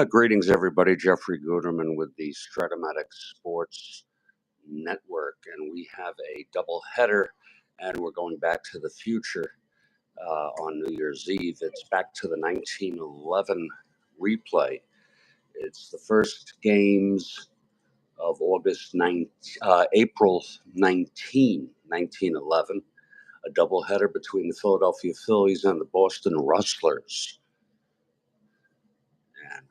Greetings, everybody. Jeffrey Guterman with the Strat-O-Matic Sports Network, and we have a doubleheader, and we're going back to the future on New Year's Eve. It's back to the 1911 replay. It's the first games of April 19, 1911, a doubleheader between the Philadelphia Phillies and the Boston Rustlers. And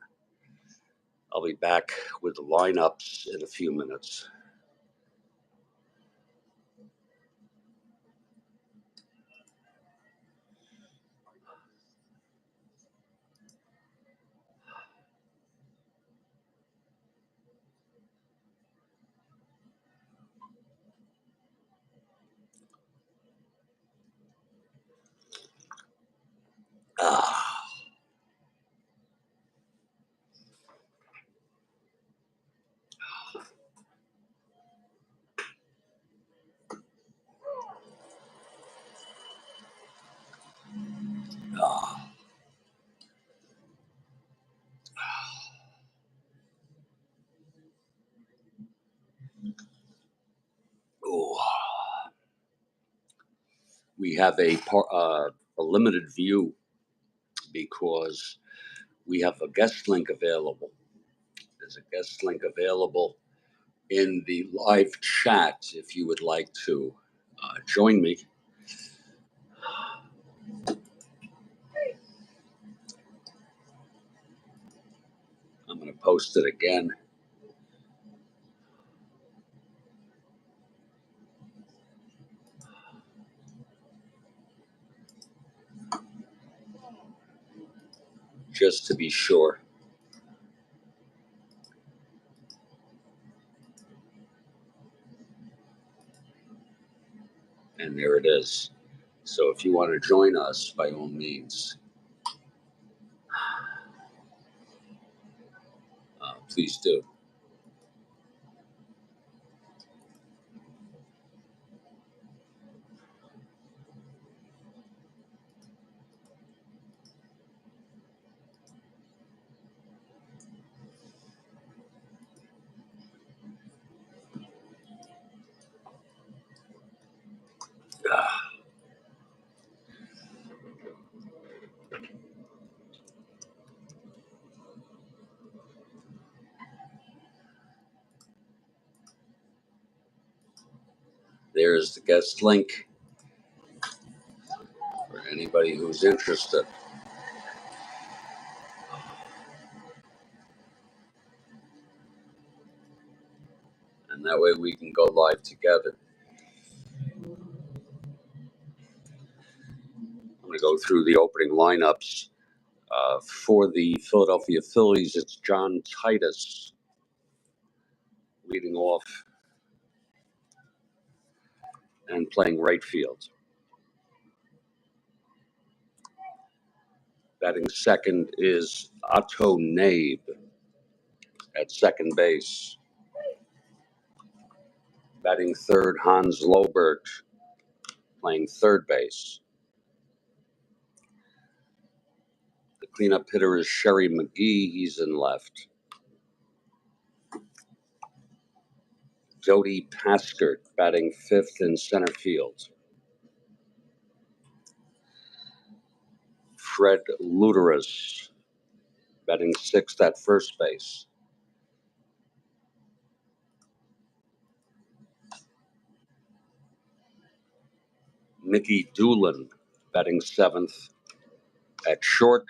I'll be back with the lineups in a few minutes. We have a limited view because we have a guest link available. There's a guest link available in the live chat if you would like to join me. I'm going to post it again. Just to be sure. And there it is. So if you want to join us, by all means, please do. There's the guest link for anybody who's interested. And that way we can go live together. I'm going to go through the opening lineups. For the Philadelphia Phillies, it's John Titus leading off and playing right field. Batting second is Otto Nabe at second base. Batting third, Hans Lobert playing third base. The cleanup hitter is Sherry McGee. He's in left. Jody Paskert batting fifth in center field. Fred Luterus batting sixth at first base. Mickey Doolin batting seventh at short.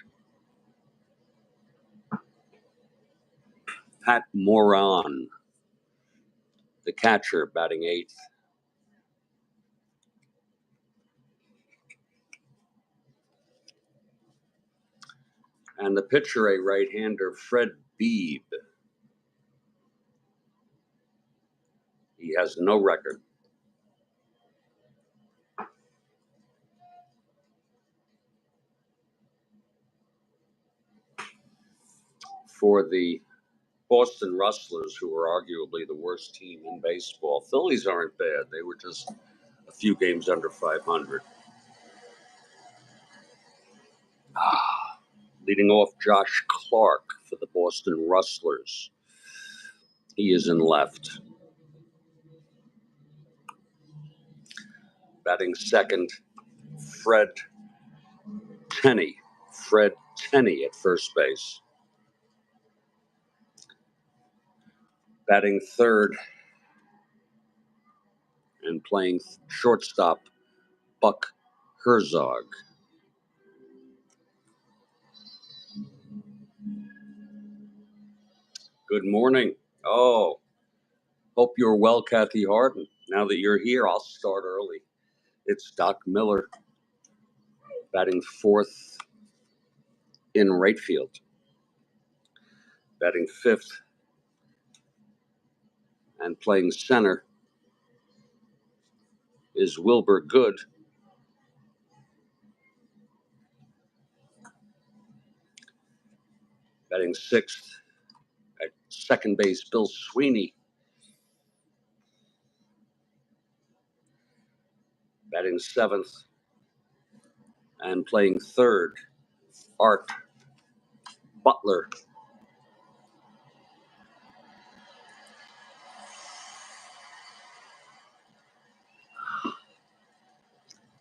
Pat Moran, the catcher, batting eighth. And the pitcher, a right-hander, Fred Beebe. He has no record. For the Boston Rustlers, who are arguably the worst team in baseball, Phillies aren't bad. They were just a few games under 500. Leading off, Josh Clark for the Boston Rustlers. He is in left. Batting second, Fred Tenney. Fred Tenney at first base. Batting third and playing shortstop, Buck Herzog. Good morning. Oh, hope you're well, Kathy Harden. Now that you're here, I'll start early. It's Doc Miller batting fourth in right field. Batting fifth and playing center is Wilbur Good. Batting sixth at second base, Bill Sweeney. Batting seventh and playing third, Art Butler.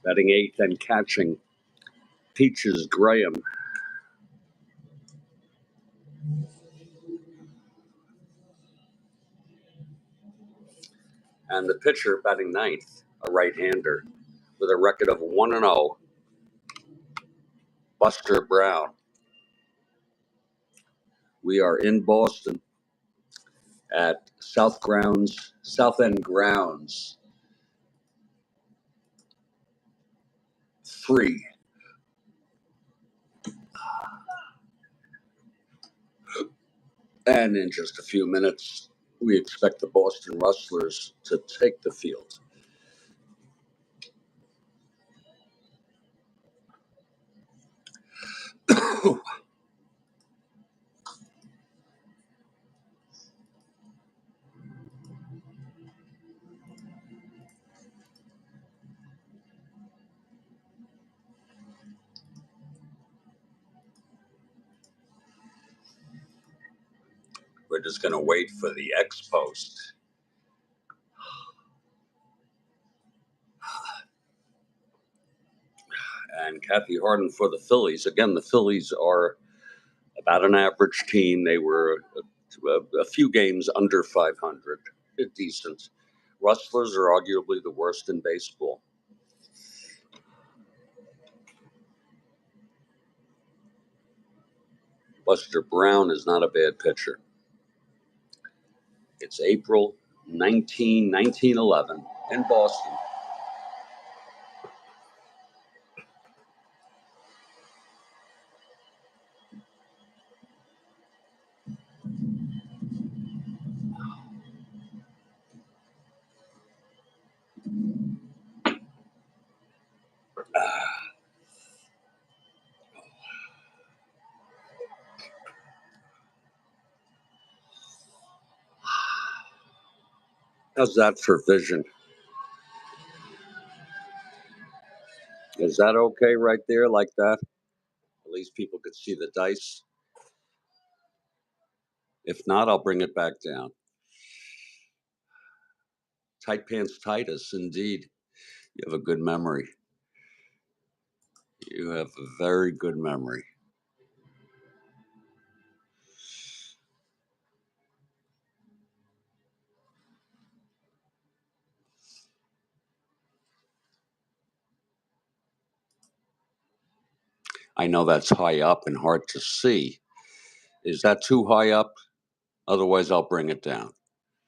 Batting eighth and catching, Peaches Graham. And the pitcher batting ninth, a right-hander with a record of 1-0, Buster Brown. We are in Boston at South End Grounds 3. And in just a few minutes, we expect the Boston Rustlers to take the field. We're just going to wait for the X-Post. And Kathy Harden for the Phillies. Again, the Phillies are about an average team. They were a few games under 500. Decent. Rustlers are arguably the worst in baseball. Buster Brown is not a bad pitcher. It's April 1911 in Boston. How's that for vision? Is that okay right there, like that? At least people could see the dice. If not, I'll bring it back down. Tight pants Titus, indeed. You have a good memory. You have a very good memory. I know that's high up and hard to see. Is that too high up? Otherwise, I'll bring it down.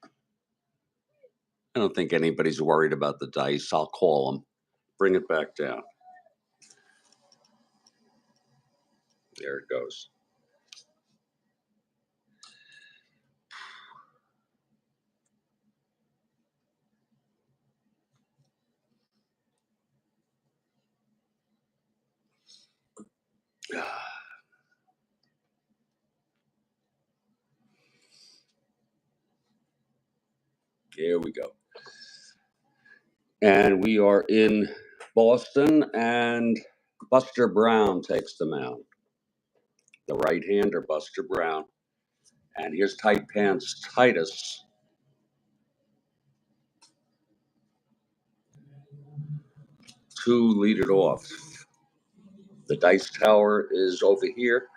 I don't think anybody's worried about the dice. I'll call them. Bring it back down. There it goes. Here we go. And we are in Boston, and Buster Brown takes the mound. The right-hander, Buster Brown. And here's Tight Pants Titus. To lead it off. The dice tower is over here.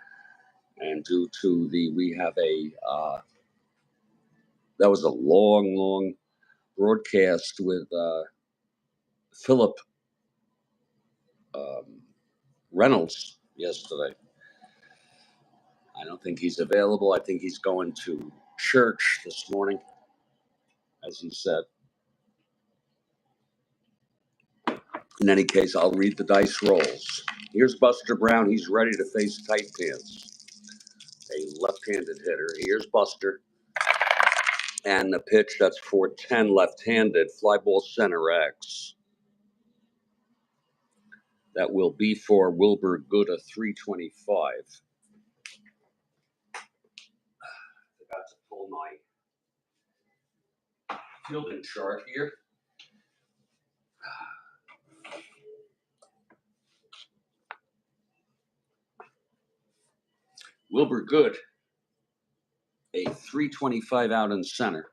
And due to we have that was a long broadcast with Philip Reynolds yesterday. I don't think he's available. I think he's going to church this morning, as he said. In any case, I'll read the dice rolls. Here's Buster Brown. He's ready to face Tight Pants, a left-handed hitter. Here's Buster. And the pitch, that's 410 left-handed, fly ball center X. That will be for Wilbur Good, a 325. I forgot to pull my fielding chart here. Wilbur Good, a 325 out in center.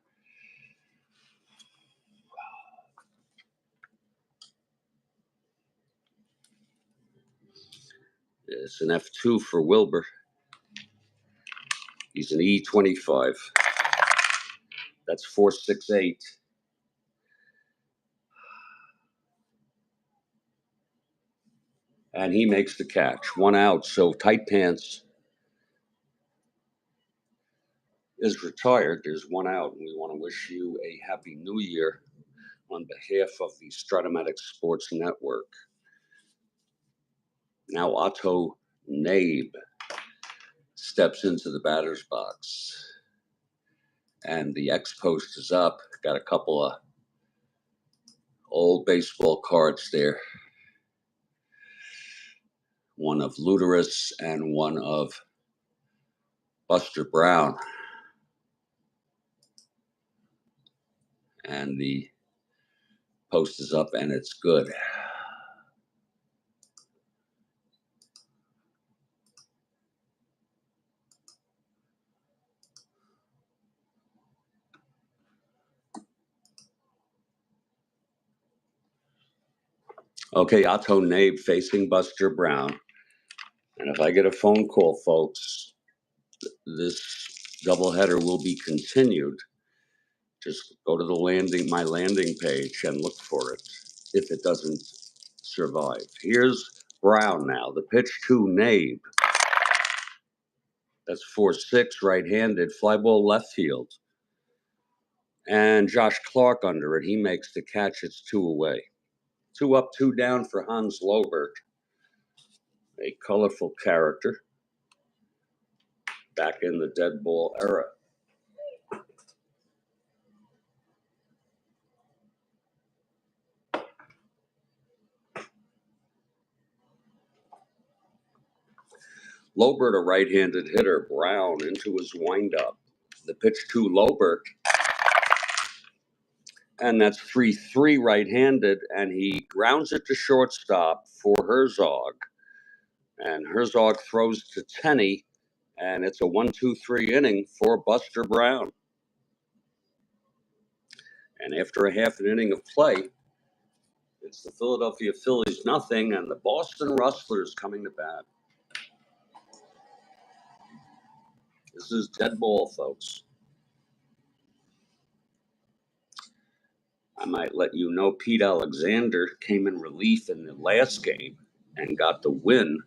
It's an F2 for Wilbur. He's an E25. That's 468. And he makes the catch. 1 out. So Tight Pants is retired. There's 1 out. And we want to wish you a happy new year on behalf of the Strat-O-Matic Sports Network. Now Otto Nabe steps into the batter's box. And the X post is up. Got a couple of old baseball cards there. One of Luderus and one of Buster Brown. And the post is up and it's good. Okay, Otto Nabe facing Buster Brown. And if I get a phone call, folks, this doubleheader will be continued. Just go to my landing page and look for it if it doesn't survive. Here's Brown now. The pitch to Nabe. That's 4-6, right-handed, fly ball left field. And Josh Clark under it. He makes the catch. It's 2 away. 2 up, 2 down for Hans Lobert. A colorful character back in the dead ball era. Lobert, a right-handed hitter. Brown into his windup. The pitch to Lobert. And that's 3-3 right-handed. And he grounds it to shortstop for Herzog. And Herzog throws to Tenney. And it's a 1-2-3 inning for Buster Brown. And after a half an inning of play, it's the Philadelphia Phillies 0 and the Boston Rustlers coming to bat. This is dead ball, folks. I might let you know Pete Alexander came in relief in the last game and got the win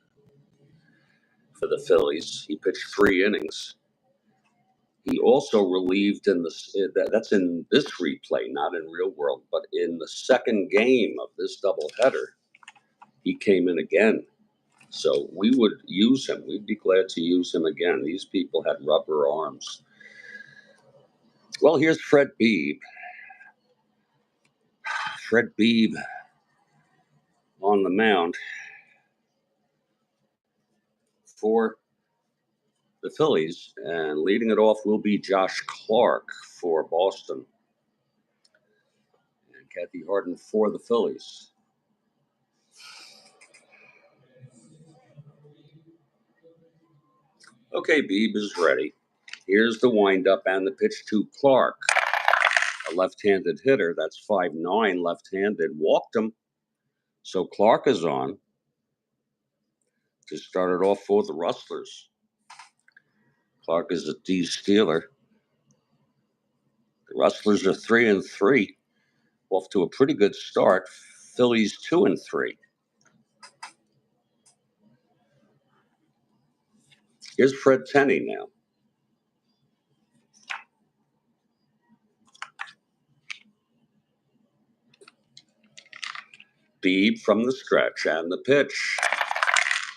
for the Phillies. He pitched 3 innings. He also relieved that's in this replay, not in real world, but in the second game of this doubleheader, he came in again. So we would use him. We'd be glad to use him again. These people had rubber arms. Well, here's Fred Beebe. Fred Beebe on the mound for the Phillies, and leading it off will be Josh Clark for Boston. And Kathy Harden for the Phillies. Okay, Beebe is ready. Here's the windup and the pitch to Clark. A left-handed hitter. That's 5'9", left-handed. Walked him. So Clark is on to start it off for the Rustlers. Clark is a D stealer. The Rustlers are 3-3. Off to a pretty good start. Phillies 2-3. Here's Fred Tenney now. Beebe from the stretch and the pitch.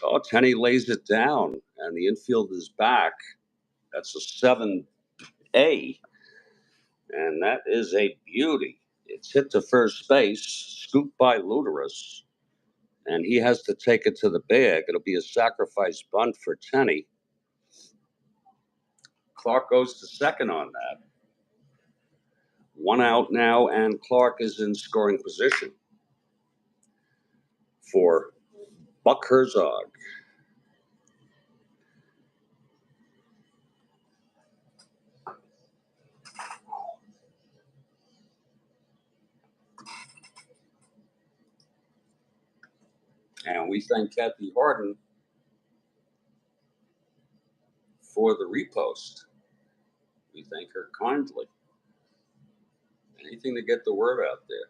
Oh, Tenney lays it down, and the infield is back. That's a 7A, and that is a beauty. It's hit to first base, scooped by Luderus, and he has to take it to the bag. It'll be a sacrifice bunt for Tenney. Clark goes to second on that. 1 out now, and Clark is in scoring position for Buck Herzog. And we thank Kathy Harden for the repost. We thank her kindly. Anything to get the word out there.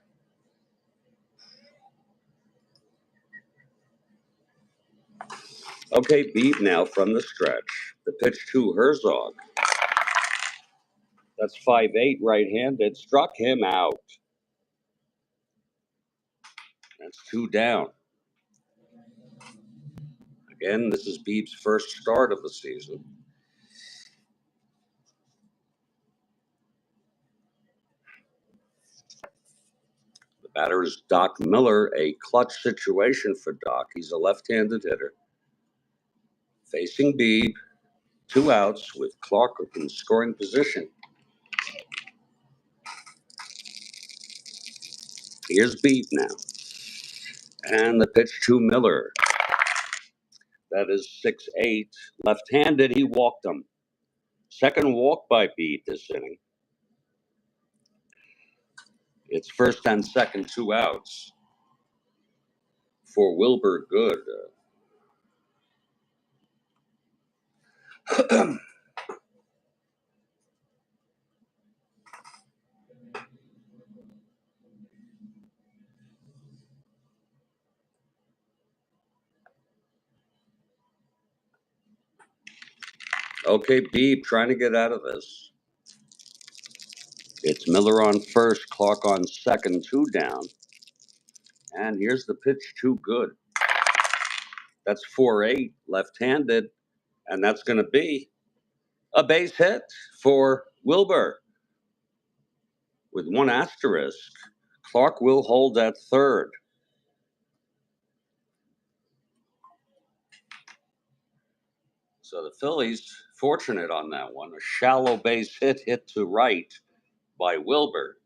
Okay, Beebe now from the stretch. The pitch to Herzog. That's 5'8", right-handed. Struck him out. That's 2 down. Again, this is Beebe's first start of the season. The batter is Doc Miller, a clutch situation for Doc. He's a left-handed hitter. Facing Beebe, 2 outs with Clark in scoring position. Here's Beebe now. And the pitch to Miller. That is 6'8", left-handed. He walked him. Second walk by Beebe this inning. It's first and second, 2 outs for Wilbur Good. Okay, Beebe trying to get out of this. It's Miller on first, Clark on second, 2 down. And here's the pitch to Good. That's 4'8", left-handed, and that's going to be a base hit for Wilbur. With 1 asterisk, Clark will hold at third. So the Phillies, fortunate on that one. A shallow base hit to right by Wilbur.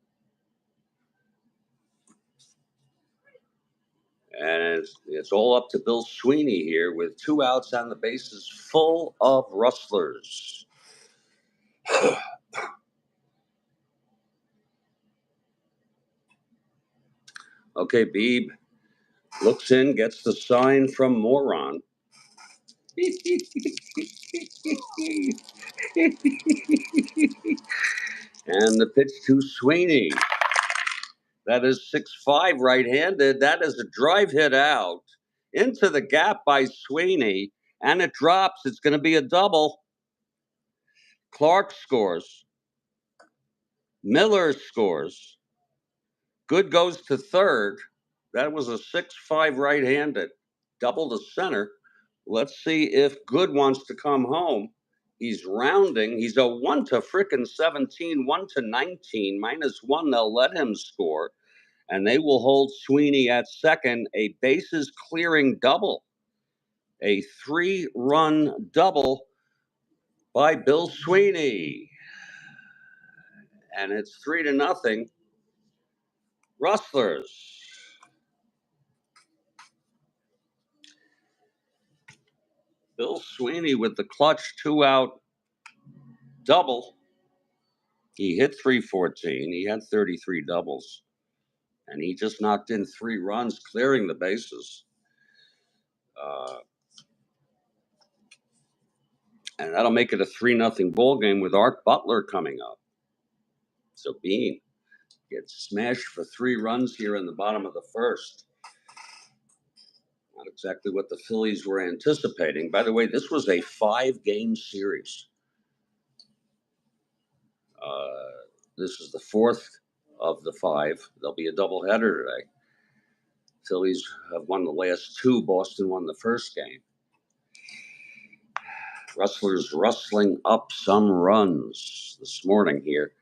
And it's all up to Bill Sweeney here with 2 outs and the bases full of Rustlers. Okay, Beebe looks in, gets the sign from Moron. And the pitch to Sweeney. That is 6'5", right-handed. That is a drive hit out into the gap by Sweeney, and it drops. It's going to be a double. Clark scores. Miller scores. Good goes to third. That was a 6'5", right-handed. Double to center. Let's see if Good wants to come home. He's rounding. He's a 1 to frickin' 17, 1 to 19, -1. They'll let him score, and they will hold Sweeney at second. A bases clearing double. A 3-run double by Bill Sweeney. And it's 3-0. Rustlers. Bill Sweeney with the clutch 2-out double. He hit 314. He had 33 doubles. And he just knocked in 3 runs, clearing the bases. And that'll make it a 3-0 ball game with Art Butler coming up. So Bean gets smashed for 3 runs here in the bottom of the first. Not exactly what the Phillies were anticipating. By the way, this was a 5-game series. This is the 4th of the 5. There'll be a doubleheader today. Phillies have won the last 2. Boston won the first game. Rustlers rustling up some runs this morning here.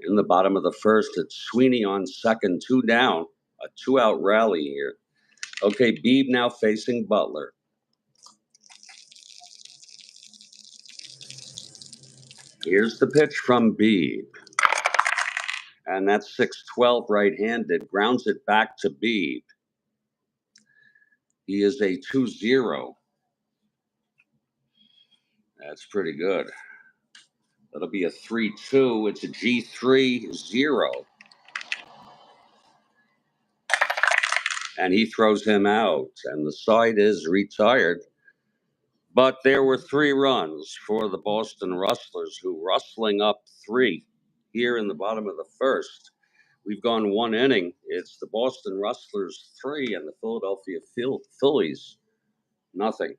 In the bottom of the first, it's Sweeney on second, 2 down. A 2-out rally here. Okay, Beebe now facing Butler. Here's the pitch from Beebe. And that's 6-12 right-handed. Grounds it back to Beebe. He is a 2-0. That's pretty good. That'll be a 3-2. It's a G3-0. And he throws him out. And the side is retired. But there were 3 runs for the Boston Rustlers, who rustling up 3 here in the bottom of the first. We've gone 1 inning. It's the Boston Rustlers 3 and the Philadelphia Phillies nothing.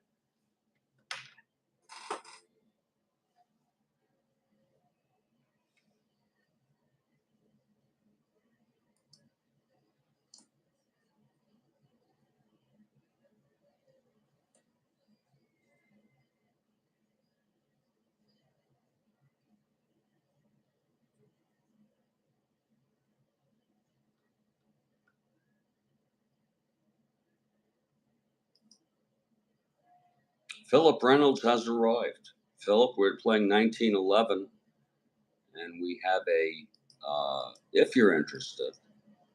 Philip Reynolds has arrived. Philip, we're playing 1911, and we have if you're interested,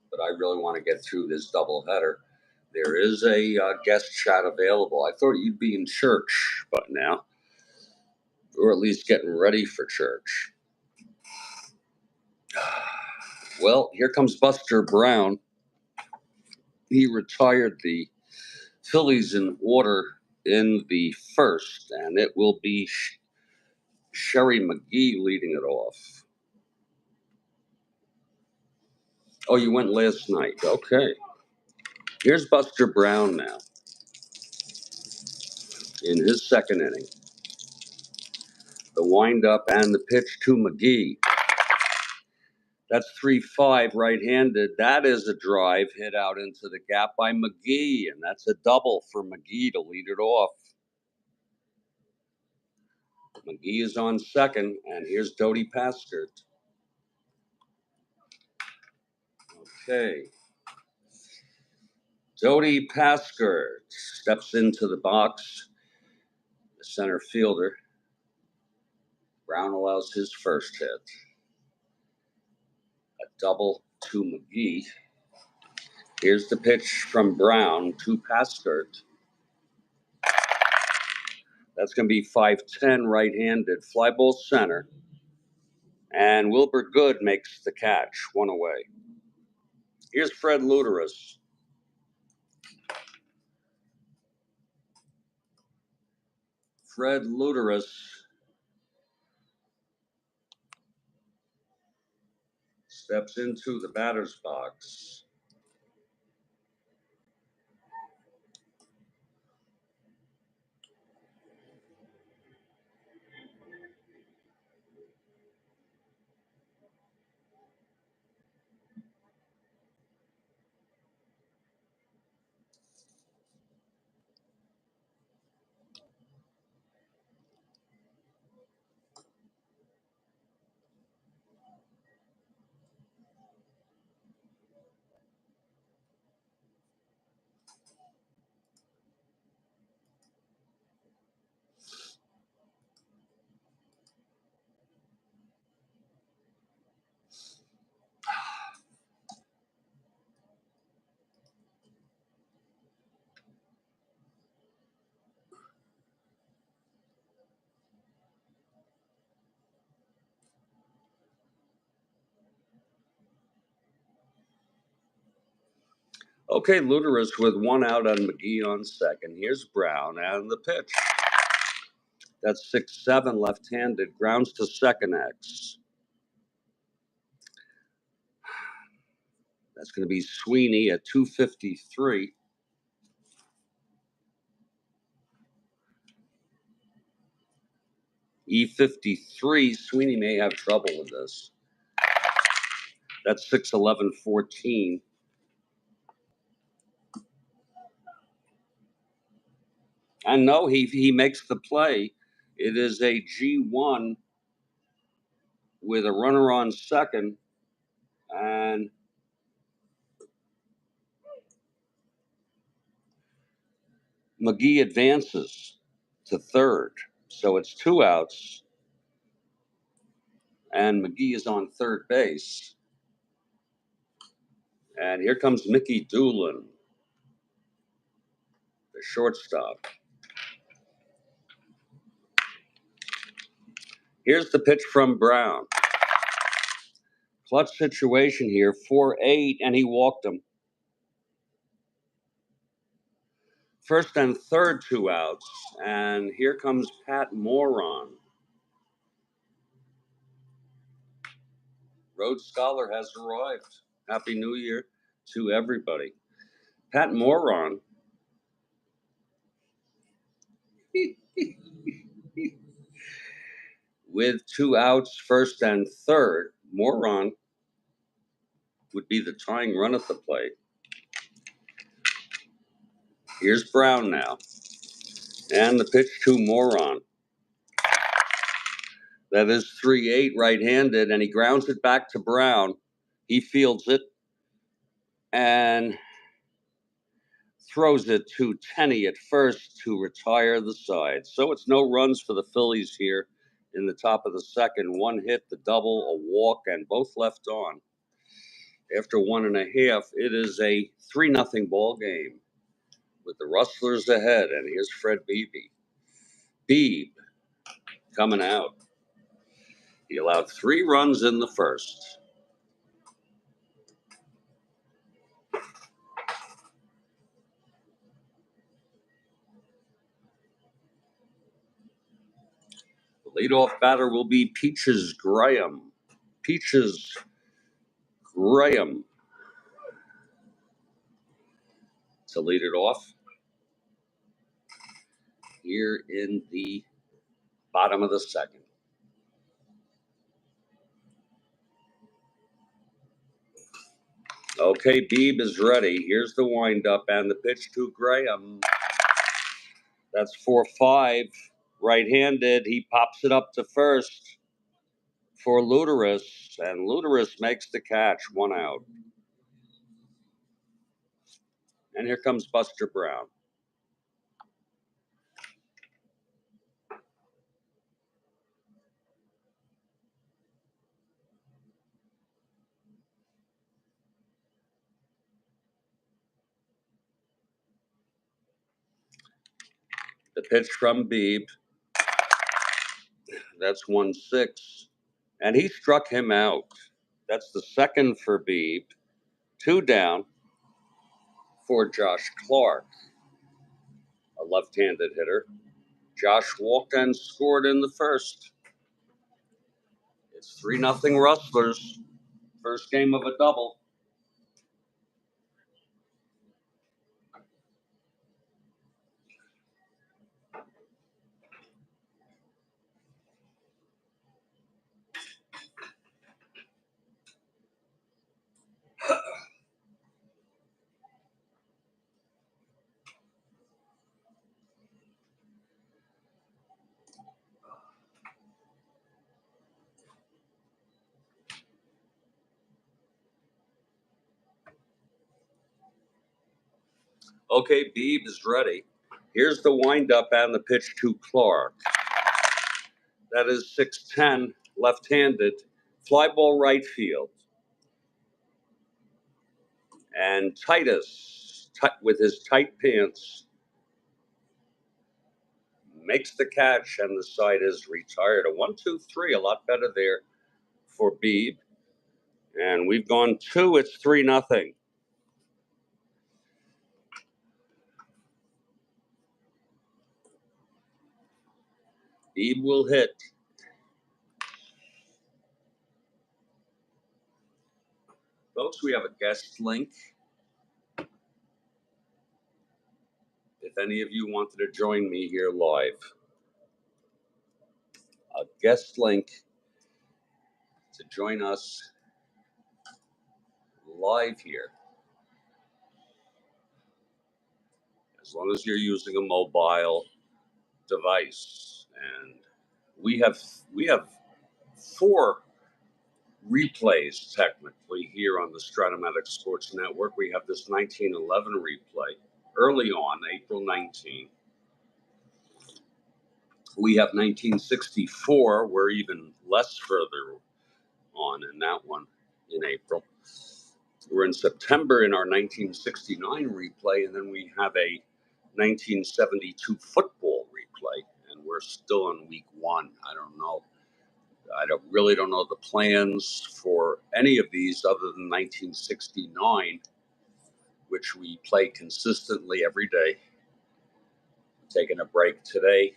but I really want to get through this doubleheader, there is a guest chat available. I thought you'd be in church by now, or at least getting ready for church. Well, here comes Buster Brown. He retired the Phillies in order in the first, and it will be Sherry McGee leading it off. Oh, you went last night. Okay. Here's Buster Brown now in his second inning. The windup and the pitch to McGee. That's 3-5 right-handed. That is a drive hit out into the gap by McGee, and that's a double for McGee to lead it off. McGee is on second, and here's Dodi Paskert. Okay. Dodi Paskert steps into the box. The center fielder. Brown allows his first hit. A double to McGee. Here's the pitch from Brown to Paskert. That's going to be 5-10 right-handed. Fly ball center. And Wilbur Good makes the catch. 1 away. Here's Fred Luteris. Fred Luteris steps into the batter's box. Okay, Luderus with one out on McGee on second. Here's Brown and the pitch. That's 6-7 left-handed. Grounds to second X. That's going to be Sweeney at 253. E53, Sweeney may have trouble with this. That's 6-11-14. And no, he makes the play. It is a G1 with a runner on second, and McGee advances to third. So it's 2 outs, and McGee is on third base. And here comes Mickey Doolin, the shortstop. Here's the pitch from Brown. Clutch situation here, 4-8, and he walked him. First and third, 2 outs, and here comes Pat Moron. Rhodes Scholar has arrived. Happy New Year to everybody. Pat Moron with 2 outs, first and third. Moron would be the tying run at the plate. Here's Brown now. And the pitch to Moron. That is 3-8 right-handed, and he grounds it back to Brown. He fields it and throws it to Tenney at first to retire the side. So it's no runs for the Phillies here in the top of the second. 1 hit, the double, a walk, and both left on. After 1.5, it is a 3-0 ball game with the Rustlers ahead. And here's Fred Beebe. Beebe coming out. He allowed 3 runs in the first. The leadoff batter will be Peaches Graham. Peaches Graham to lead it off here in the bottom of the second. Okay, Beebe is ready. Here's the windup and the pitch to Graham. That's 4-5. Right-handed. He pops it up to first for Luderus, and Luderus makes the catch. 1 out. And here comes Buster Brown. The pitch from Beebe. That's 1-6. And he struck him out. That's the second for Beebe. 2 down for Josh Clark, a left-handed hitter. Josh walked and scored in the first. It's 3-0 Rustlers. First game of a double. Okay, Beebe is ready. Here's the windup and the pitch to Clark. That is 6-10, left-handed. Fly ball right field. And Titus, with his tight pants, makes the catch, and the side is retired. A 1-2-3, a lot better there for Beebe. And we've gone 2. It's 3-0. Beeb will hit. Folks, we have a guest link. If any of you wanted to join me here live, a guest link to join us live here. As long as you're using a mobile device. And we have 4 replays technically here on the Strat-O-Matic Sports Network. We have this 1911 replay early on, April 19. We have 1964. We're even less further on in that one in April. We're in September in our 1969 replay, and then we have a 1972 football replay, and we're still in week 1. I don't know. I really don't know the plans for any of these other than 1969, which we play consistently every day. Taking a break today,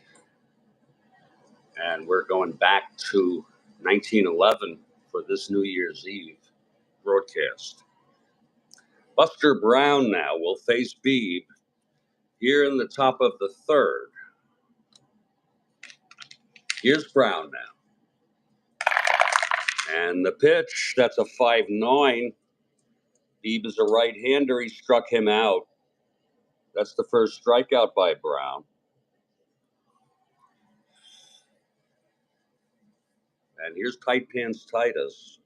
and we're going back to 1911 for this New Year's Eve broadcast. Buster Brown now will face Beeb here in the top of the 3rd. Here's Brown now. And the pitch, that's a 5-9. Beeb is a right-hander. He struck him out. That's the first strikeout by Brown. And here's Tight Pants Titus.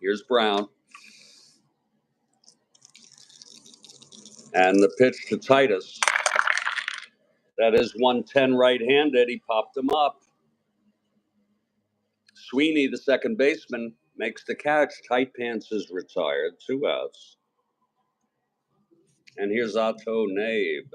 Here's Brown. And the pitch to Titus. That is 110 right-handed. He popped him up. Sweeney, the second baseman, makes the catch. Tight Pants is retired. 2 outs. And here's Otto Nabe.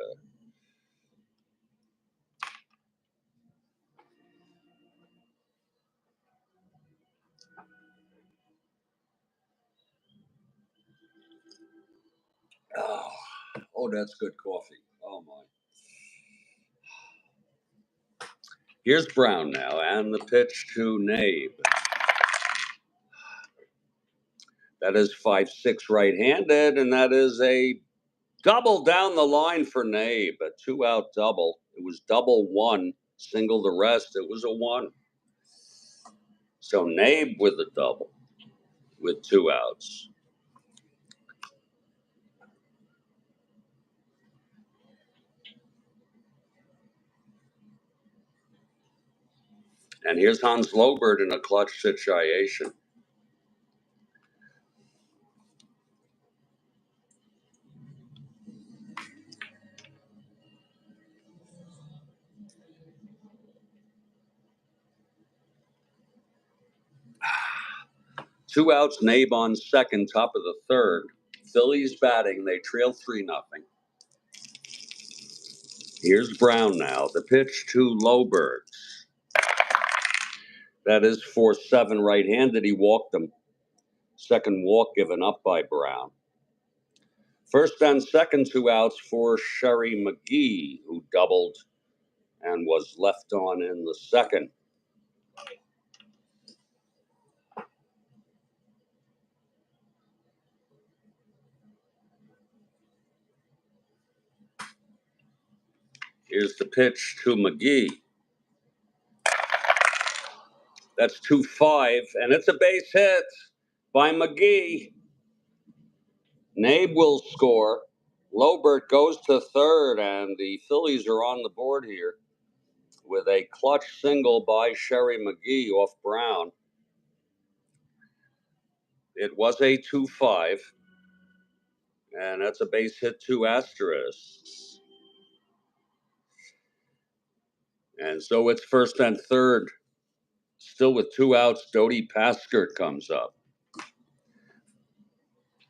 Oh, that's good coffee. Oh, my. Here's Brown now, and the pitch to Nabe. That is 5-6 right-handed, and that is a double down the line for Nabe. A 2-out double. It was double 1, single the rest. It was a 1. So Nabe with a double with 2 outs. And here's Hans Lobert in a clutch situation. Two outs, Nabe on second, top of the 3rd. Phillies batting. They trail 3-0. Here's Brown now. The pitch to Lobert. That is 4-7 right-handed. He walked him. Second walk given up by Brown. First and second, 2 outs for Sherry McGee, who doubled and was left on in the second. Here's the pitch to McGee. That's 2-5, and it's a base hit by McGee. Nabe will score. Lobert goes to 3rd, and the Phillies are on the board here with a clutch single by Sherry McGee off Brown. It was a 2-5, and that's a base hit, 2 asterisks. And so it's first and 3rd. Still with 2 outs, Dodie Pasker comes up.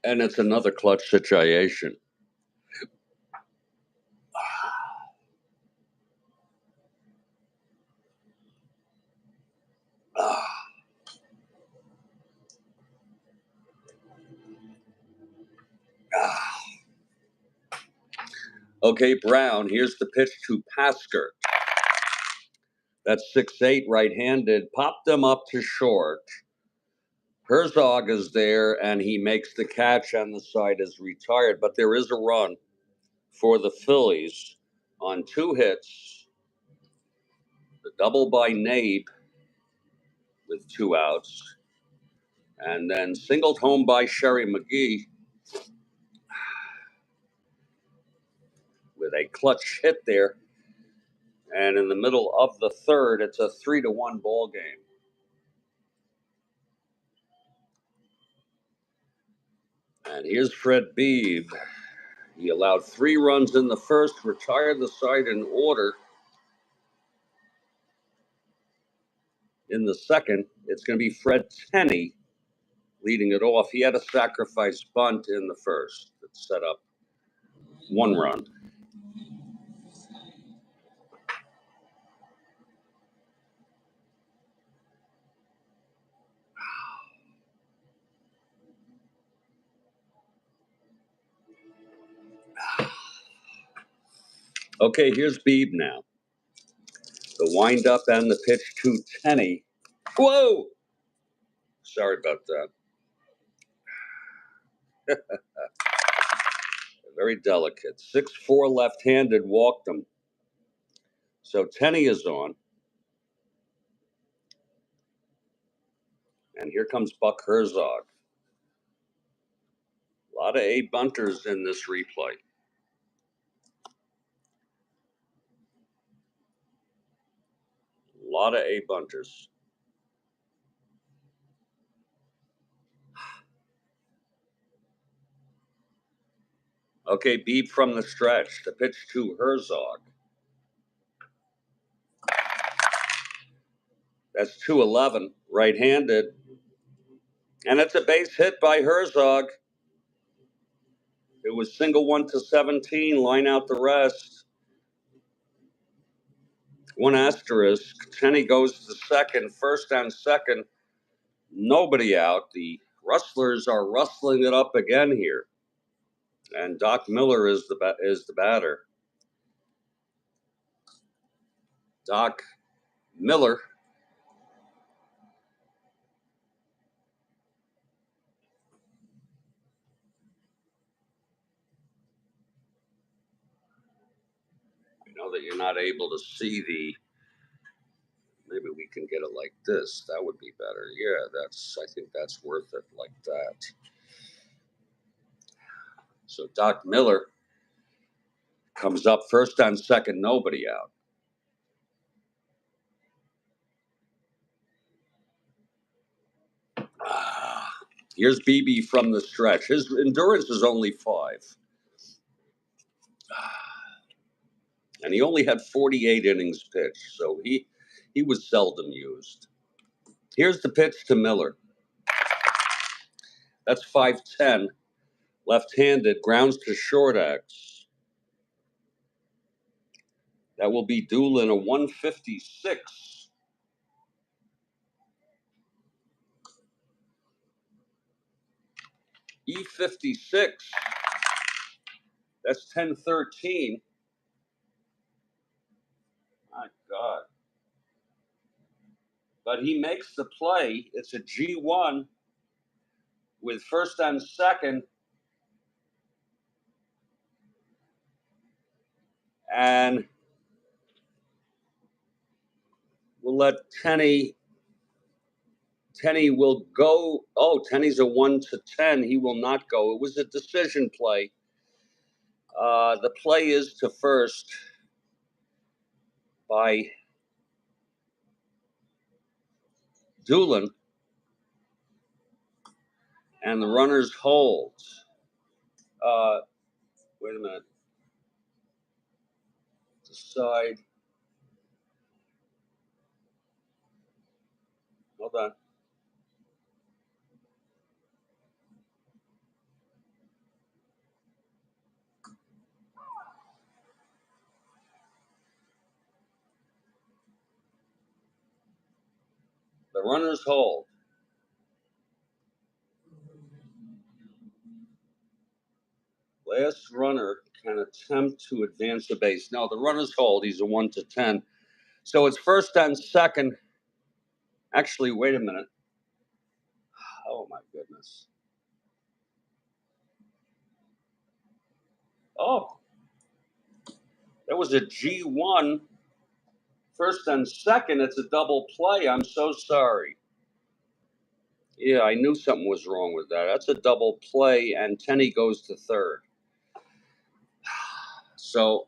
And it's another clutch situation. Okay, Brown, here's the pitch to Pasker. That's 6-8, right-handed. Popped them up to short. Herzog is there, and he makes the catch, and the side is retired. But there is a run for the Phillies on 2 hits. The double by Nabe with 2 outs. And then singled home by Sherry McGee with a clutch hit there. And in the middle of the third, it's a 3-1 ball game. And here's Fred Beebe. He allowed 3 runs in the first, retired the side in order. In the second, it's going to be Fred Tenney leading it off. He had a sacrifice bunt in the first that set up 1 run. Okay, here's Beebe now. The windup and the pitch to Tenney. Whoa! Sorry about that. Very delicate. 6-4 left-handed, walked him. So Tenney is on. And here comes Buck Herzog. A lot of A bunters in this replay. A lot of A bunters. Okay, Beebe from the stretch. The pitch to Herzog. That's 2-11, right-handed. And it's a base hit by Herzog. It was single 1 to 17, line out the rest. 1 asterisk. Tenney goes to second, first and second. Nobody out. The Rustlers are rustling it up again here. And Doc Miller is the batter. Doc Miller. I know that you're not able to see maybe we can get it like this. That would be better. Yeah, I think that's worth it like that. So Doc Miller comes up first on second, nobody out. Here's BB from the stretch. His endurance is only 5. And he only had 48 innings pitched, so he was seldom used. Here's the pitch to Miller. That's 5-10. Left-handed, grounds to short X. That will be Doolin, a 156. E56. That's 10-13. My God. But he makes the play. It's a G1 with first and second. And we'll let Tenney will go. Oh, Tenney's a 1 to 10. He will not go. It was a decision play. The play is to first by Doolin. And the runners hold. Wait a minute. Decide. Hold on. The runners hold. Last runner can attempt to advance the base. No, the runner's hold. He's a 1 to 10. So it's first and second. Actually, wait a minute. Oh, my goodness. Oh, that was a G1. First and second. It's a double play. I'm so sorry. Yeah, I knew something was wrong with that. That's a double play, and Tenney goes to third. So,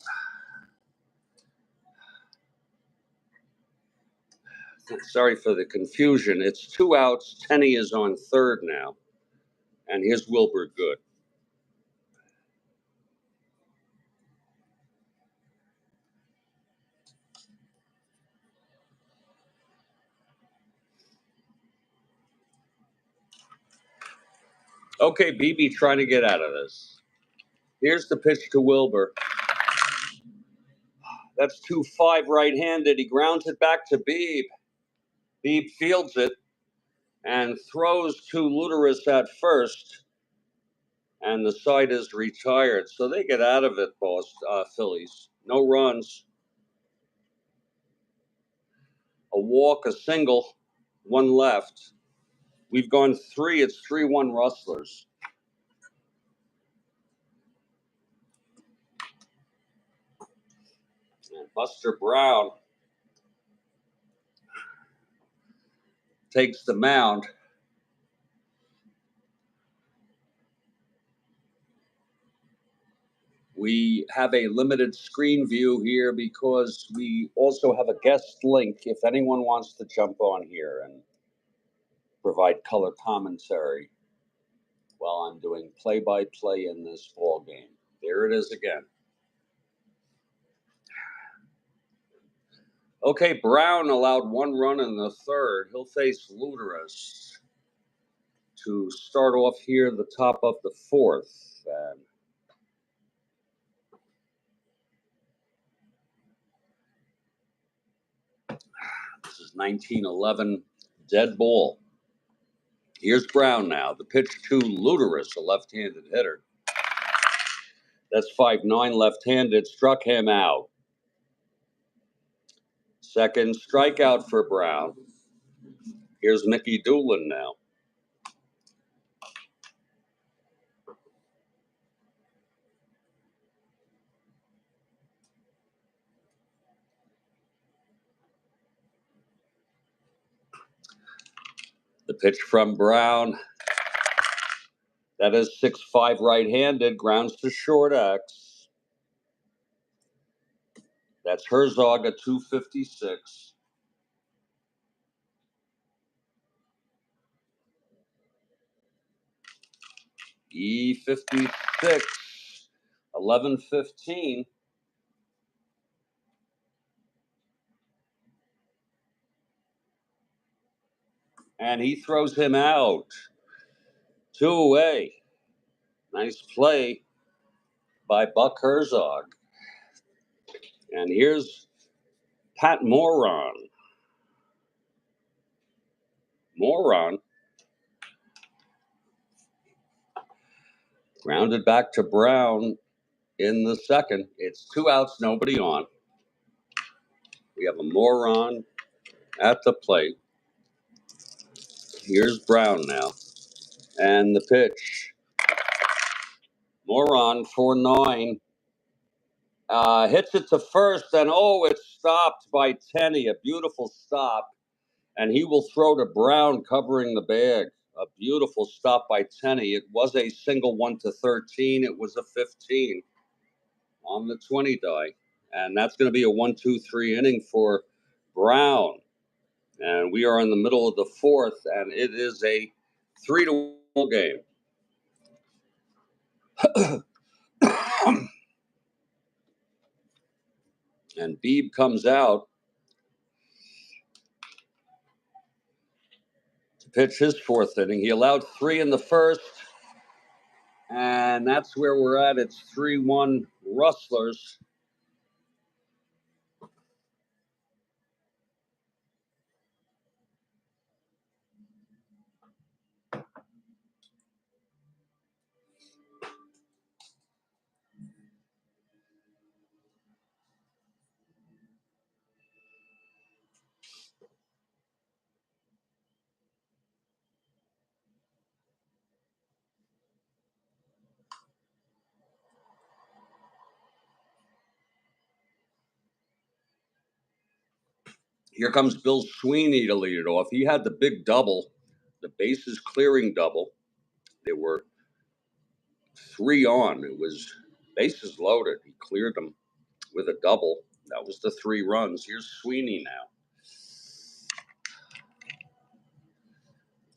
sorry for the confusion. It's 2 outs. Tenney is on third now, and here's Wilbur Good. Okay, BB trying to get out of this. Here's the pitch to Wilbur. That's 2-5 right-handed. He grounds it back to Beebe. Beebe fields it and throws to Luteris at first, and the side is retired. So they get out of it, Phillies. No runs. A walk, a single, 1 left. We've gone 3. It's 3-1 Rustlers. And Buster Brown takes the mound. We have a limited screen view here because we also have a guest link if anyone wants to jump on here and provide color commentary while I'm doing play-by-play in this ball game. There it is again. Okay, Brown allowed 1 run in the third. He'll face Luteris to start off here the top of the fourth. And this is 1911 dead ball. Here's Brown now. The pitch to Luteris, a left-handed hitter. That's 5'9", left-handed. Struck him out. Second strikeout for Brown. Here's Mickey Doolin now. The pitch from Brown. That is 6'5", right-handed. Grounds to short X. That's Herzog at 256. E56. 11-15. And he throws him out. 2 away. Nice play by Buck Herzog. And here's Pat Moron. Grounded back to Brown in the second. It's 2 outs, nobody on. We have a Moron at the plate. Here's Brown now. And the pitch. Moron for 9. Hits it to first, and it's stopped by Tenney. A beautiful stop. And he will throw to Brown covering the bag. A beautiful stop by Tenney. It was a single 1 to 13. It was a 15 on the 20 die. And that's going to be a 1-2-3 inning for Brown. And we are in the middle of the fourth, and it is a 3-1 game. And Beebe comes out to pitch his 4th inning. He allowed 3 in the first, and that's where we're at. It's 3-1 Rustlers. Here comes Bill Sweeney to lead it off. He had the big double, the bases clearing double. There were 3 on. It was bases loaded. He cleared them with a double. That was the 3 runs. Here's Sweeney now.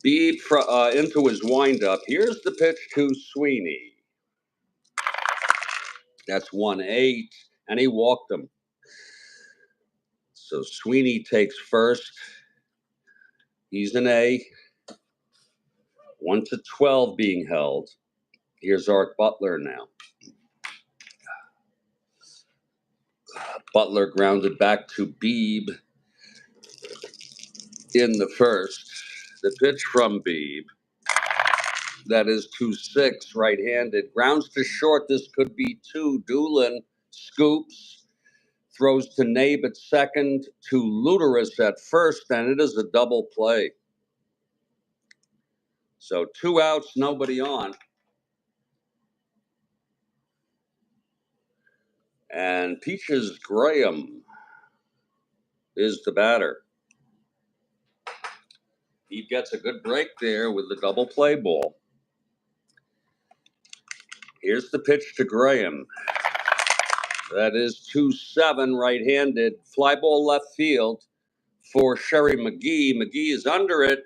Beebe into his windup. Here's the pitch to Sweeney. That's 1-8, and he walked him. So Sweeney takes first. He's an A. 1-12 being held. Here's Art Butler now. Butler grounded back to Beebe in the first. The pitch from Beebe. That is 2-6, right-handed. Grounds to short. This could be 2. Doolin scoops. Throws to Nabe at second, to Luteris at first, and it is a double play. So 2 outs, nobody on. And Peaches Graham is the batter. He gets a good break there with the double play ball. Here's the pitch to Graham. That is 2-7, right-handed. Fly ball left field for Sherry McGee. McGee is under it,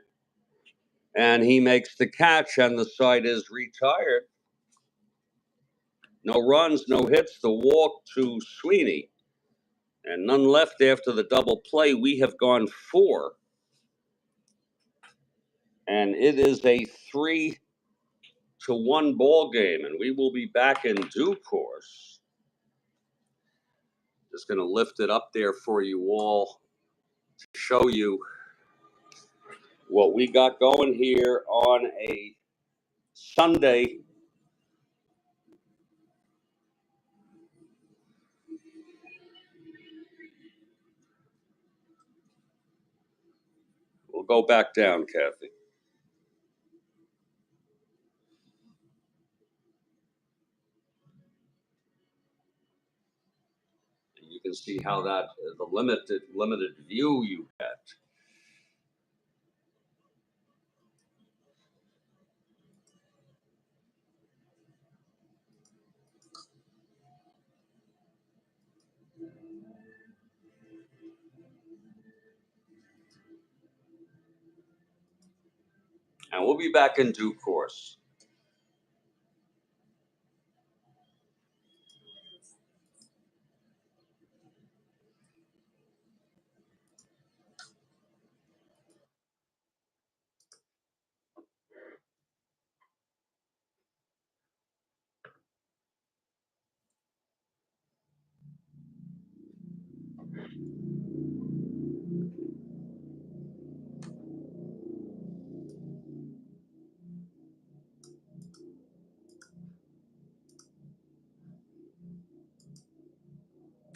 and he makes the catch, and the side is retired. No runs, no hits, the walk to Sweeney. And none left after the double play. We have gone 4. And it is a 3-1 ball game, and we will be back in due course. Just going to lift it up there for you all to show you what we got going here on a Sunday. We'll go back down, Kathy. And you can see how that the limited view you get. And we'll be back in due course.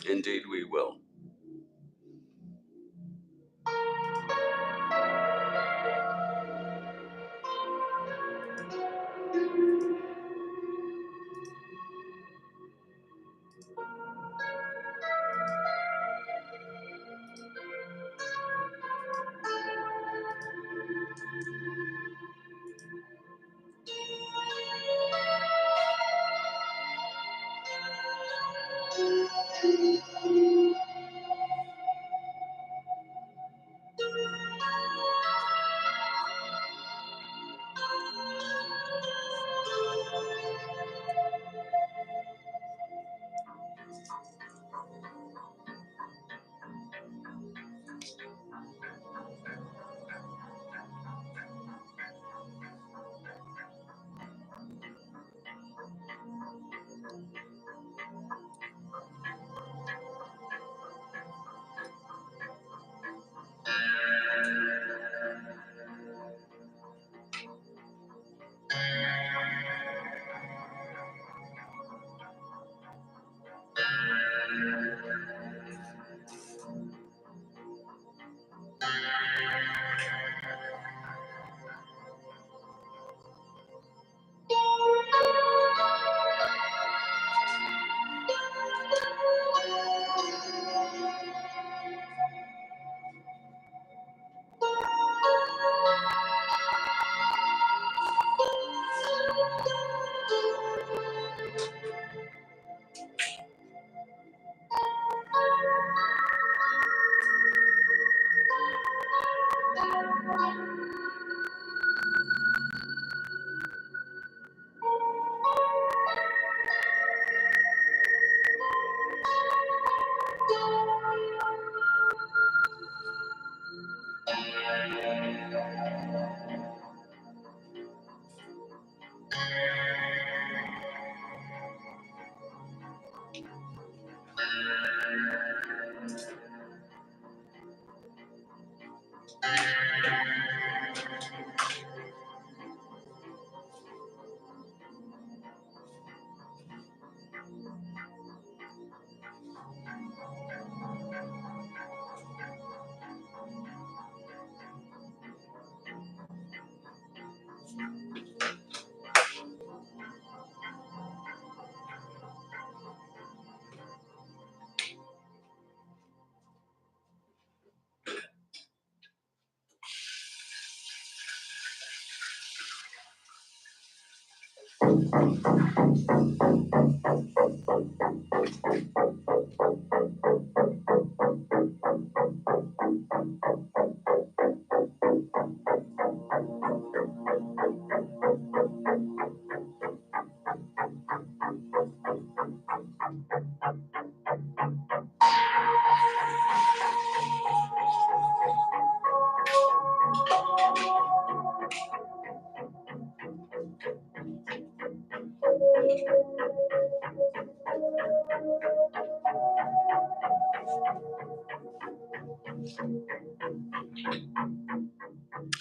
Indeed, we will.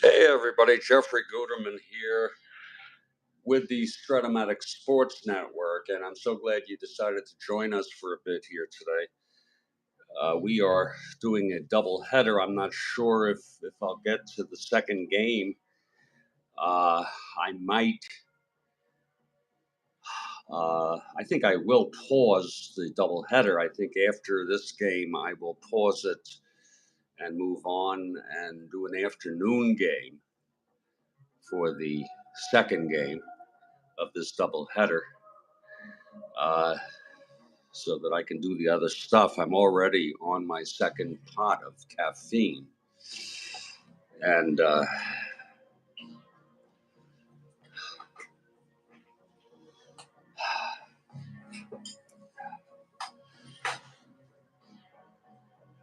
Hey everybody, Jeffrey Guterman here with the Strat-O-Matic Sports Network, and I'm so glad you decided to join us for a bit here today. We are doing a doubleheader. I'm not sure if I'll get to the second game. I might. I think I will pause the doubleheader. I think after this game, I will pause it and move on and do an afternoon game for the second game of this doubleheader, so that I can do the other stuff. I'm already on my second pot of caffeine, and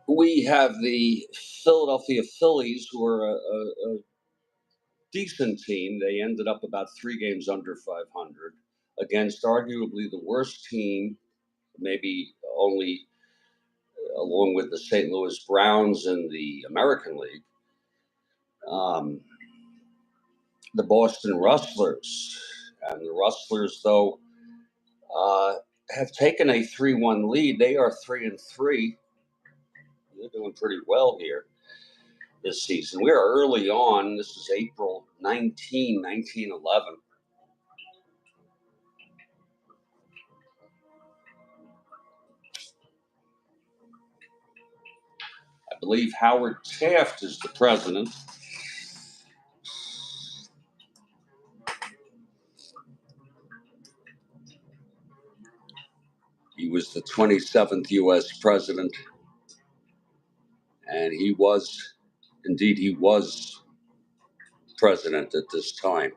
we have the Philadelphia Phillies, who are a decent team. They ended up about 3 games under 500 against arguably the worst team, maybe only along with the St. Louis Browns in the American League, the Boston Rustlers. And the Rustlers, though, have taken a 3-1 lead. They are 3-3. They're doing pretty well here this season. We are early on. This is April 19, 1911. I believe Howard Taft is the president. He was the 27th U.S. president, and he was president at this time.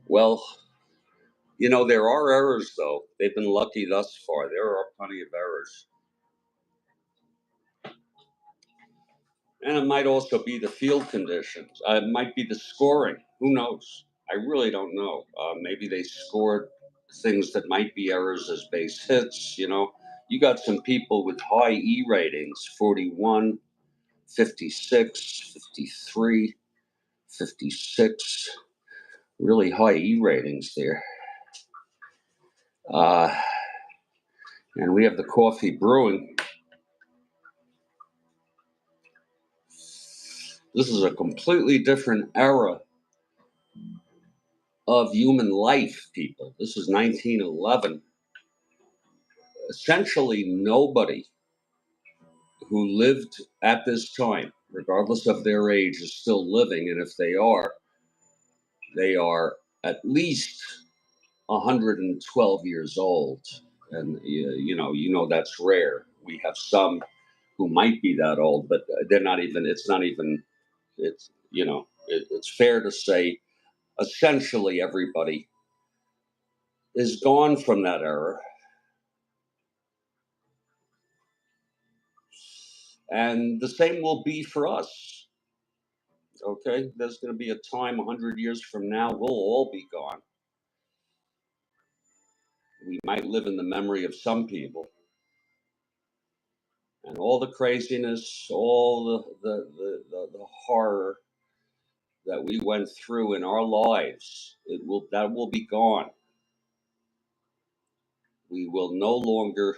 Well, there are errors, though. They've been lucky thus far. There are plenty of errors. And it might also be the field conditions. It might be the scoring. Who knows? I really don't know. Maybe they scored things that might be errors as base hits. You got some people with high E ratings, 41, 56, 53, 56. Really high E ratings there. And we have the coffee brewing. This is a completely different era of human life, people. This is 1911. Essentially, nobody who lived at this time, regardless of their age, is still living. And if they are at least 112 years old. And, that's rare. We have some who might be that old, but they're not even, it's fair to say essentially everybody is gone from that era. And the same will be for us. Okay, there's going to be a time 100 years from now, we'll all be gone. We might live in the memory of some people. And all the craziness, all the horror that we went through in our lives, that will be gone. We will no longer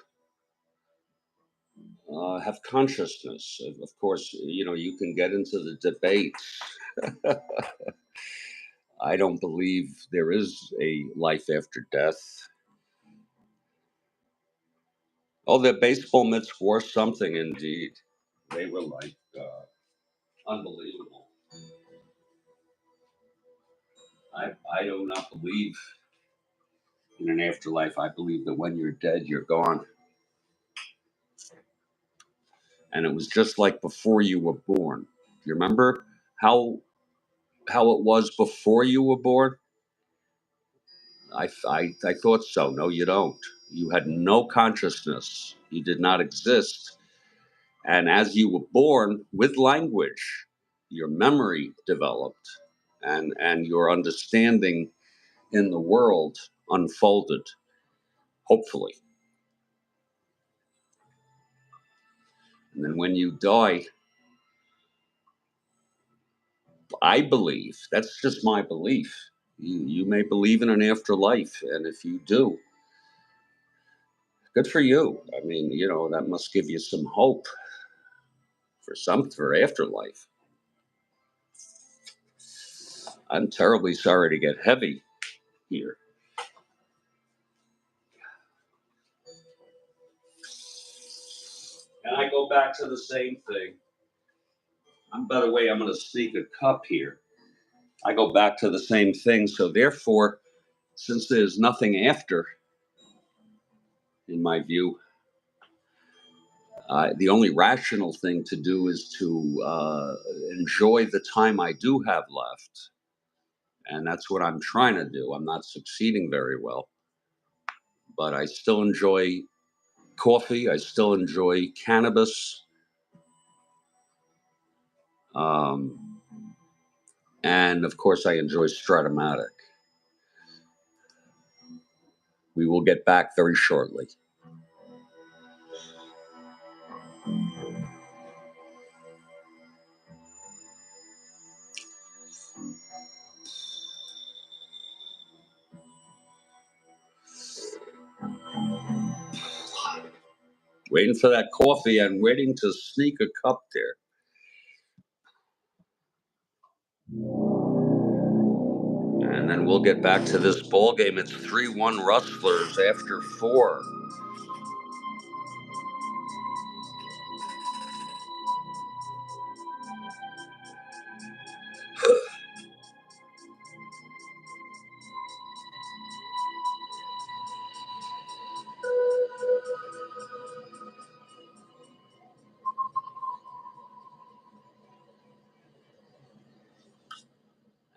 have consciousness. Of course, you can get into the debates I don't believe there is a life after death. Oh, the baseball mitts were something indeed. They were like unbelievable. I do not believe in an afterlife. I believe that when you're dead, you're gone. And it was just like before you were born. Do you remember how it was before you were born? I thought so. No, you don't. You had no consciousness. You did not exist. And as you were born with language, your memory developed and your understanding in the world unfolded, hopefully. And then when you die, I believe, that's just my belief. You may believe in an afterlife. And if you do, good for you. I mean, that must give you some hope for afterlife. I'm terribly sorry to get heavy here. And I go back to the same thing. By the way, I'm going to sneak a cup here. I go back to the same thing. So therefore, since there's nothing after, in my view, the only rational thing to do is to enjoy the time I do have left. And that's what I'm trying to do. I'm not succeeding very well, but I still enjoy coffee. I still enjoy cannabis. Um, and of course, I enjoy Strat-O-Matic. We will get back very shortly. Waiting for that coffee and waiting to sneak a cup there. And then we'll get back to this ball game. It's 3-1 Rustlers after 4.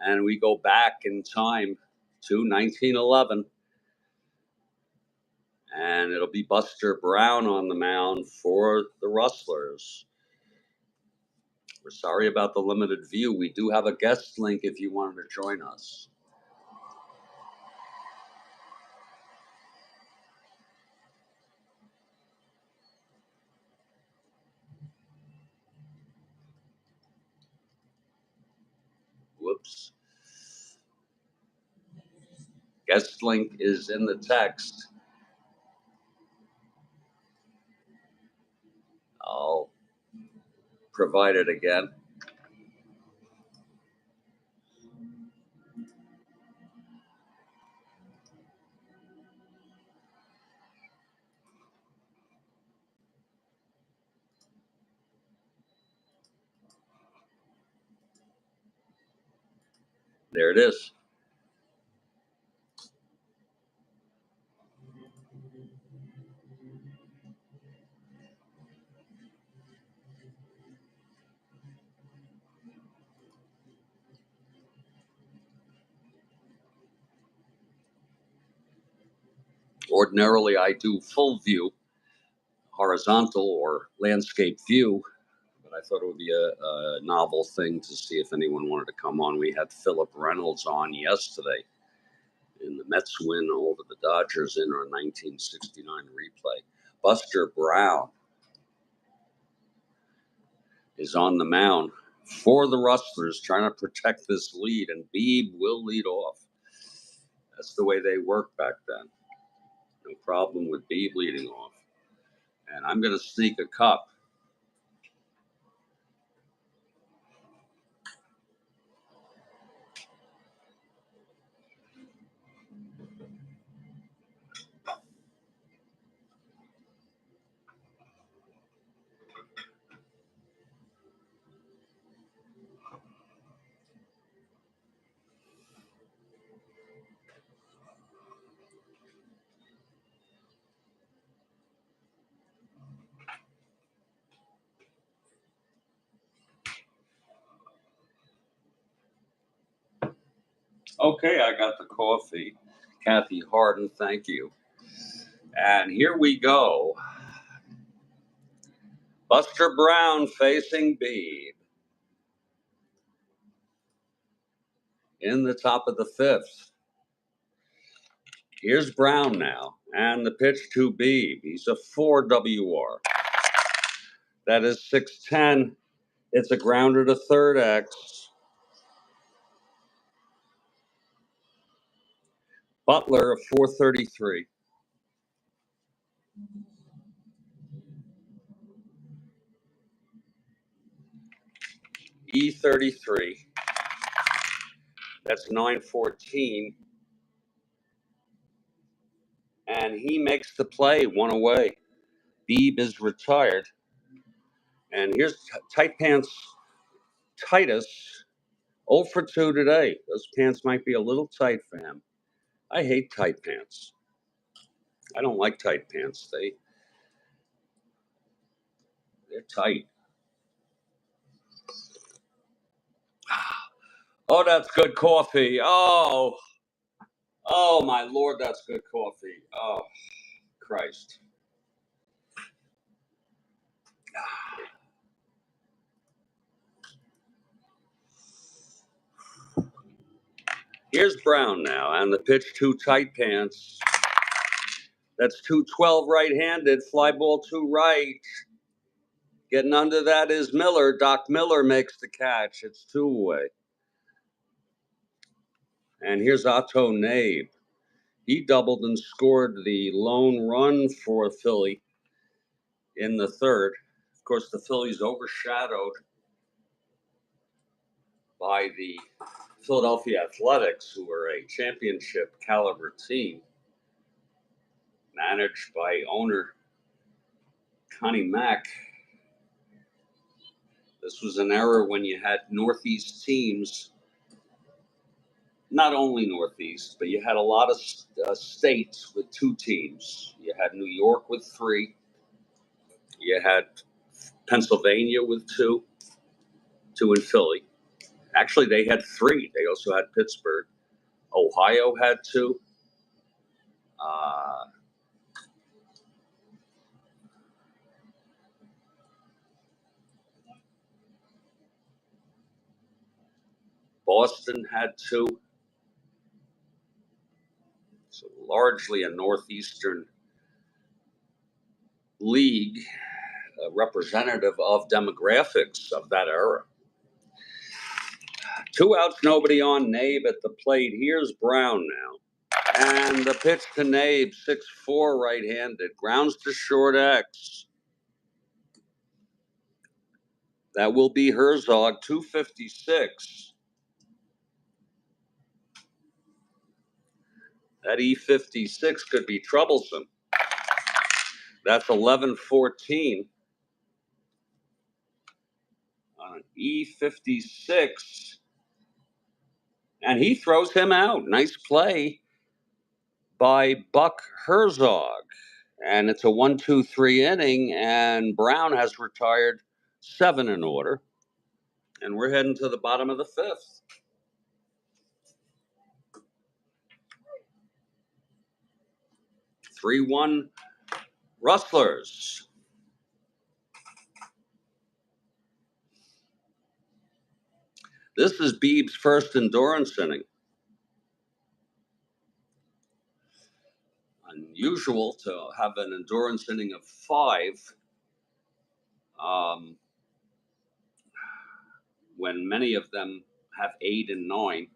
And we go back in time to 1911. And it'll be Buster Brown on the mound for the Rustlers. We're sorry about the limited view. We do have a guest link if you wanted to join us. Whoops. Guest link is in the text. I'll provide it again. There it is. Ordinarily, I do full view, horizontal or landscape view, but I thought it would be a novel thing to see if anyone wanted to come on. We had Philip Reynolds on yesterday in the Mets win over the Dodgers in our 1969 replay. Buster Brown is on the mound for the Rustlers, trying to protect this lead, and Beebe will lead off. That's the way they worked back then. No problem with Beebe leading off. And I'm going to sneak a cup. Okay, I got the coffee. Kathy Harden, thank you. And here we go. Buster Brown facing Beebe in the top of the fifth. Here's Brown now, and the pitch to Beebe. He's a 4 WR. That is 610. It's a grounder to third X. Butler, a 433. E33. That's 914. And he makes the play, one away. Beebe is retired. And here's Tight Pants Titus, 0 for 2 today. Those pants might be a little tight for him. I hate tight pants. I don't like tight pants. They're tight. Oh, that's good coffee. Oh my Lord, that's good coffee. Oh, Christ. Here's Brown now, and the pitch to Tight Pants. That's 212 right-handed, fly ball to right. Getting under that is Miller. Doc Miller makes the catch. It's 2 away. And here's Otto Nabe. He doubled and scored the lone run for Philly in the third. Of course, the Phillies overshadowed by the Philadelphia Athletics, who were a championship caliber team managed by owner Connie Mack. This was an era when you had Northeast teams, not only Northeast, but you had a lot of states with 2 teams. You had New York with 3. You had Pennsylvania with 2 in Philly. Actually, they had 3. They also had Pittsburgh. Ohio had 2. Boston had 2. So largely a Northeastern league, representative of demographics of that era. 2 outs, nobody on. Nabe at the plate. Here's Brown now. And the pitch to Nabe, 6'4", right-handed. Grounds to short X. That will be Herzog, 256. That E56 could be troublesome. That's 11-14. E56. And he throws him out. Nice play by Buck Herzog. And it's a 1-2-3 inning, and Brown has retired 7 in order. And we're heading to the bottom of the 5th. 3-1 Rustlers. This is Beebe's first endurance inning. Unusual to have an endurance inning of 5 when many of them have 8 and 9.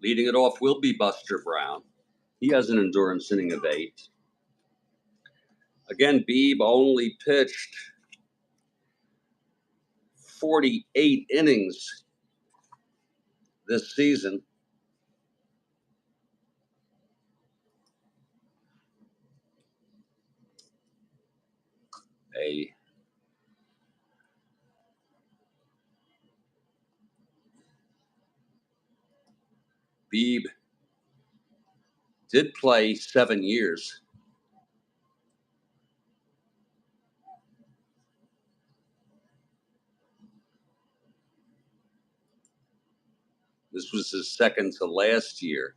Leading it off will be Buster Brown. He has an endurance inning of 8. Again, Beebe only pitched 48 innings this season. Beebe did play 7 years. This was his second to last year.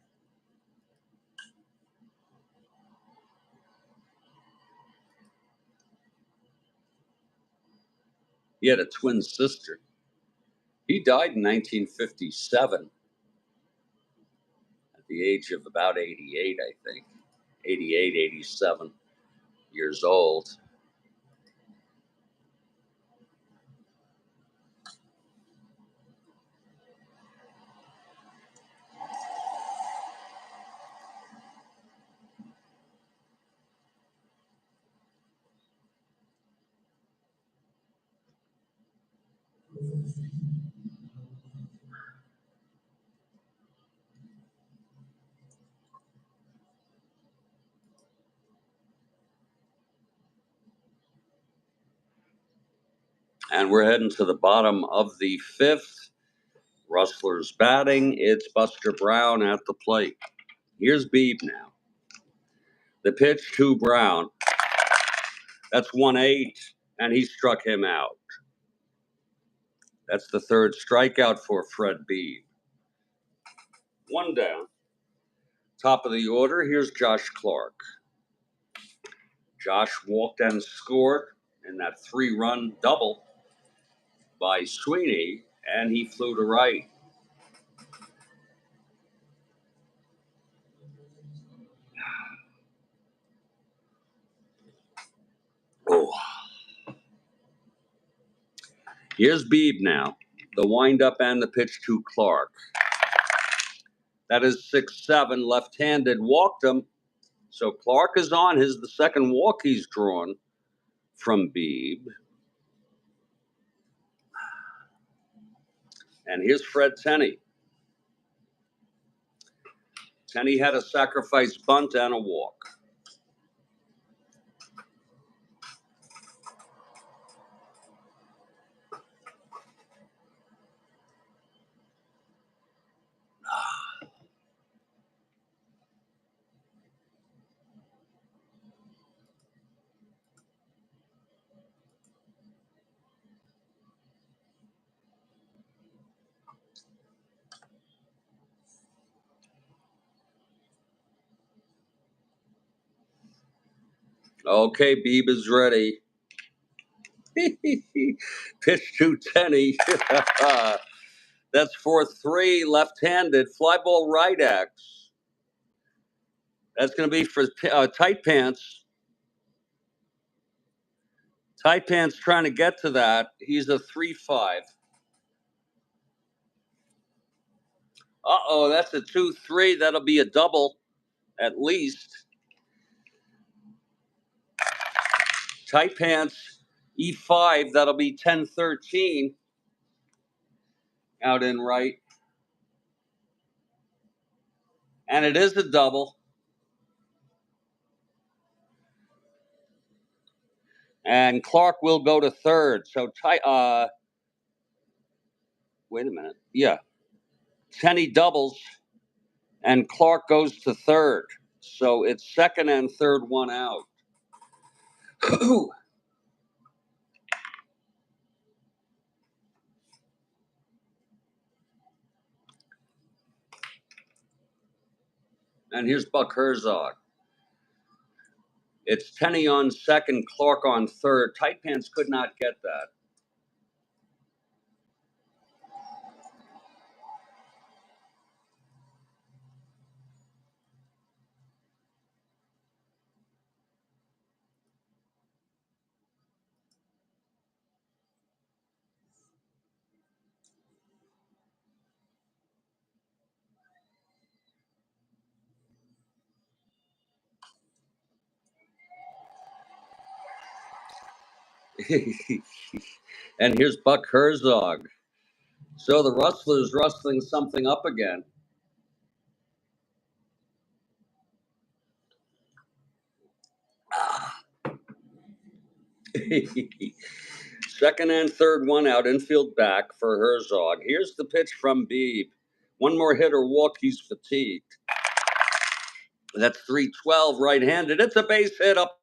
He had a twin sister. He died in 1957 at the age of about 88, I think. 88, 87 years old. And we're heading to the bottom of the fifth. Rustlers batting. It's Buster Brown at the plate. Here's Beebe now. The pitch to Brown. That's 1-8, and he struck him out. That's the third strikeout for Fred Beebe. One down. Top of the order, here's Josh Clark. Josh walked and scored in that 3-run double by Sweeney, and he flew to right. Oh. Here's Beebe now. The windup and the pitch to Clark. That is 6-7, left-handed, walked him. So Clark is on the second walk he's drawn from Beebe. And here's Fred Tenney. Tenney had a sacrifice bunt and a walk. Okay, Beebe is ready. Pitch to Tenney. That's 4-3, left-handed, fly ball right X. That's going to be for Tight Pants. Tight Pants trying to get to that. He's a 3-5. Uh-oh, that's a 2-3. That'll be a double at least. Tight Pants, E5. That'll be 10-13 out in right. And it is a double. And Clark will go to third. So, wait a minute. Yeah. Tenney doubles, and Clark goes to third. So it's second and third, one out. And here's Buck Herzog. It's Tenney on second, Clark on third. Tight Pants could not get that. And here's Buck Herzog. So the Rustlers rustling something up again. Second and third, one out, infield back for Herzog. Here's the pitch from Beebe. One more hit or walk, he's fatigued. That's 3-12 right-handed. It's a base hit up